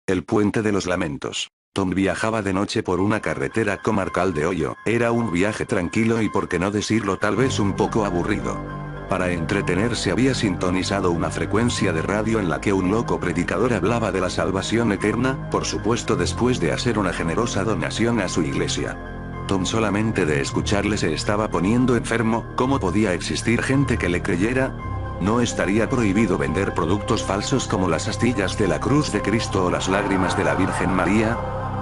El puente de los lamentos. Tom viajaba de noche por una carretera comarcal de Ohio. Era un viaje tranquilo y, por qué no decirlo, tal vez un poco aburrido. Para entretenerse había sintonizado una frecuencia de radio en la que un loco predicador hablaba de la salvación eterna, por supuesto después de hacer una generosa donación a su iglesia. Tom solamente de escucharle se estaba poniendo enfermo. ¿Cómo podía existir gente que le creyera? ¿No estaría prohibido vender productos falsos como las astillas de la cruz de Cristo o las lágrimas de la Virgen María?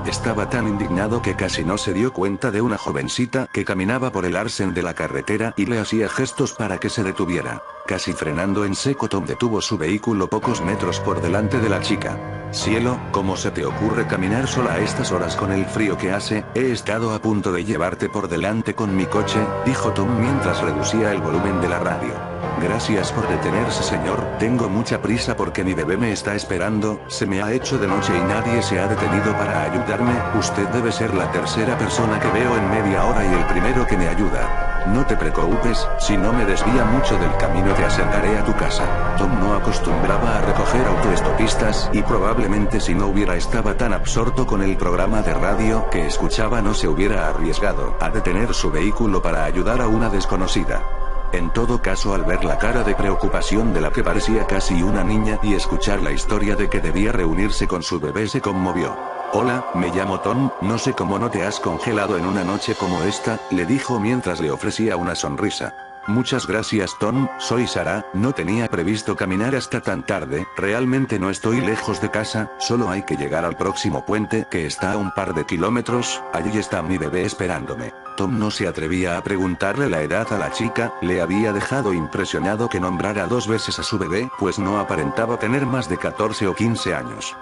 Estaba tan indignado que casi no se dio cuenta de una jovencita que caminaba por el arcén de la carretera y le hacía gestos para que se detuviera. Casi frenando en seco, Tom detuvo su vehículo pocos metros por delante de la chica. Cielo, ¿cómo se te ocurre caminar sola a estas horas con el frío que hace? He estado a punto de llevarte por delante con mi coche, dijo Tom mientras reducía el volumen de la radio. Gracias por detenerse, señor. Tengo mucha prisa porque mi bebé me está esperando. Se me ha hecho de noche y nadie se ha detenido para ayudarme. Usted debe ser la tercera persona que veo en media hora y el primero que me ayuda. No te preocupes, si no me desvía mucho del camino te acercaré a tu casa. Tom no acostumbraba a recoger autoestopistas y probablemente si no hubiera estaba tan absorto con el programa de radio que escuchaba no se hubiera arriesgado a detener su vehículo para ayudar a una desconocida. En todo caso, al ver la cara de preocupación de la que parecía casi una niña y escuchar la historia de que debía reunirse con su bebé, se conmovió. Hola, me llamo Tom, no sé cómo no te has congelado en una noche como esta, le dijo mientras le ofrecía una sonrisa. Muchas gracias, Tom, soy Sarah, no tenía previsto caminar hasta tan tarde, realmente no estoy lejos de casa, solo hay que llegar al próximo puente que está a un par de kilómetros, allí está mi bebé esperándome. Tom no se atrevía a preguntarle la edad a la chica, le había dejado impresionado que nombrara 2 veces a su bebé, pues no aparentaba tener más de 14 o 15 años.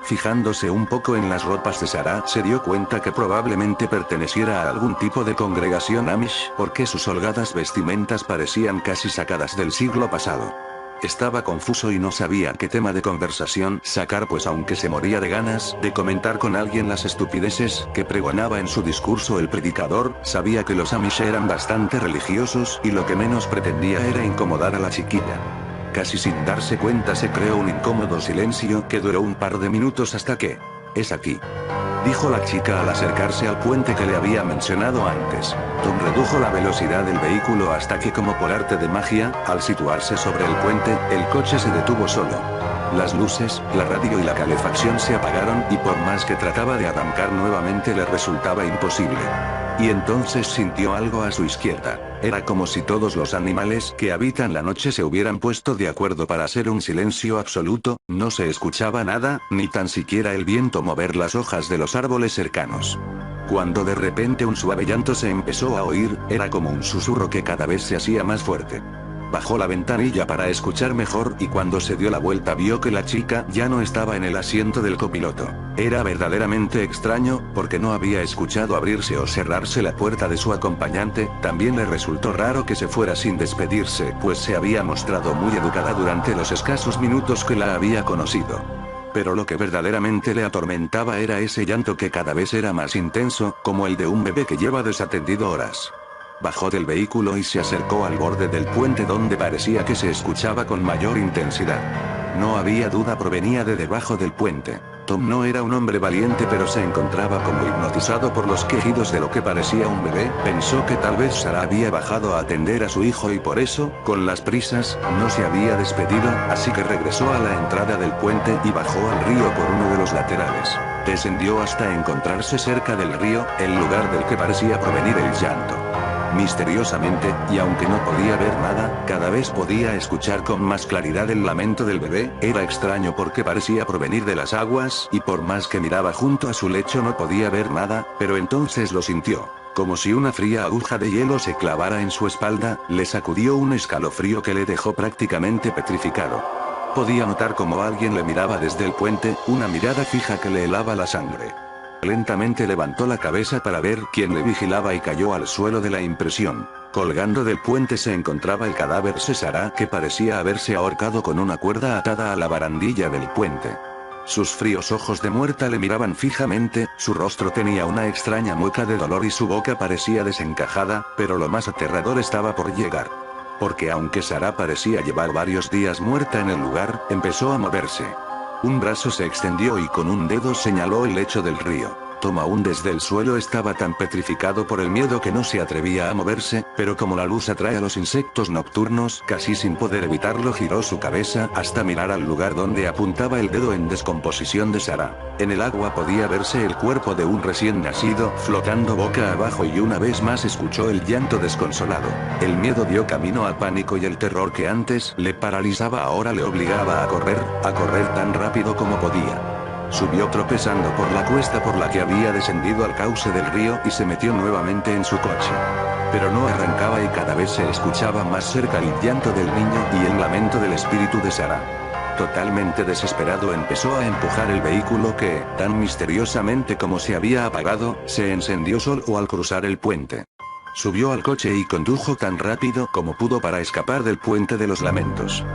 Fijándose un poco en las ropas de Sarah, se dio cuenta que probablemente perteneciera a algún tipo de congregación Amish, porque sus holgadas vestimentas parecían casi sacadas del siglo pasado. Estaba confuso y no sabía qué tema de conversación sacar, pues aunque se moría de ganas de comentar con alguien las estupideces que pregonaba en su discurso el predicador, sabía que los Amish eran bastante religiosos y lo que menos pretendía era incomodar a la chiquilla. Casi sin darse cuenta se creó un incómodo silencio que duró un par de minutos hasta que... «Es aquí», dijo la chica al acercarse al puente que le había mencionado antes. Tom redujo la velocidad del vehículo hasta que, como por arte de magia, al situarse sobre el puente, el coche se detuvo solo. Las luces, la radio y la calefacción se apagaron y por más que trataba de arrancar nuevamente le resultaba imposible. Y entonces sintió algo a su izquierda. Era como si todos los animales que habitan la noche se hubieran puesto de acuerdo para hacer un silencio absoluto, no se escuchaba nada, ni tan siquiera el viento mover las hojas de los árboles cercanos. Cuando de repente un suave llanto se empezó a oír, era como un susurro que cada vez se hacía más fuerte. Bajó la ventanilla para escuchar mejor y cuando se dio la vuelta vio que la chica ya no estaba en el asiento del copiloto. Era verdaderamente extraño, porque no había escuchado abrirse o cerrarse la puerta de su acompañante. También le resultó raro que se fuera sin despedirse, pues se había mostrado muy educada durante los escasos minutos que la había conocido. Pero lo que verdaderamente le atormentaba era ese llanto que cada vez era más intenso, como el de un bebé que lleva desatendido horas. Bajó del vehículo y se acercó al borde del puente donde parecía que se escuchaba con mayor intensidad. No había duda, provenía de debajo del puente. Tom no era un hombre valiente, pero se encontraba como hipnotizado por los quejidos de lo que parecía un bebé. Pensó que tal vez Sarah había bajado a atender a su hijo y por eso, con las prisas, no se había despedido, así que regresó a la entrada del puente y bajó al río por uno de los laterales. Descendió hasta encontrarse cerca del río, el lugar del que parecía provenir el llanto. Misteriosamente, y aunque no podía ver nada, cada vez podía escuchar con más claridad el lamento del bebé. Era extraño porque parecía provenir de las aguas, y por más que miraba junto a su lecho no podía ver nada, pero entonces lo sintió. Como si una fría aguja de hielo se clavara en su espalda, le sacudió un escalofrío que le dejó prácticamente petrificado. Podía notar como alguien le miraba desde el puente, una mirada fija que le helaba la sangre. Lentamente levantó la cabeza para ver quién le vigilaba y cayó al suelo de la impresión. Colgando del puente se encontraba el cadáver de Sarah, que parecía haberse ahorcado con una cuerda atada a la barandilla del puente. Sus fríos ojos de muerta le miraban fijamente, su rostro tenía una extraña mueca de dolor y su boca parecía desencajada, pero lo más aterrador estaba por llegar. Porque aunque Sarah parecía llevar varios días muerta en el lugar, empezó a moverse. Un brazo se extendió y con un dedo señaló el lecho del río. Tom aún desde el suelo estaba tan petrificado por el miedo que no se atrevía a moverse, pero como la luz atrae a los insectos nocturnos, casi sin poder evitarlo giró su cabeza hasta mirar al lugar donde apuntaba el dedo en descomposición de Sarah. En el agua podía verse el cuerpo de un recién nacido, flotando boca abajo y una vez más escuchó el llanto desconsolado. El miedo dio camino al pánico y el terror que antes le paralizaba ahora le obligaba a correr tan rápido como podía. Subió tropezando por la cuesta por la que había descendido al cauce del río y se metió nuevamente en su coche. Pero no arrancaba y cada vez se escuchaba más cerca el llanto del niño y el lamento del espíritu de Sarah. Totalmente desesperado empezó a empujar el vehículo que, tan misteriosamente como se había apagado, se encendió solo al cruzar el puente. Subió al coche y condujo tan rápido como pudo para escapar del puente de los lamentos.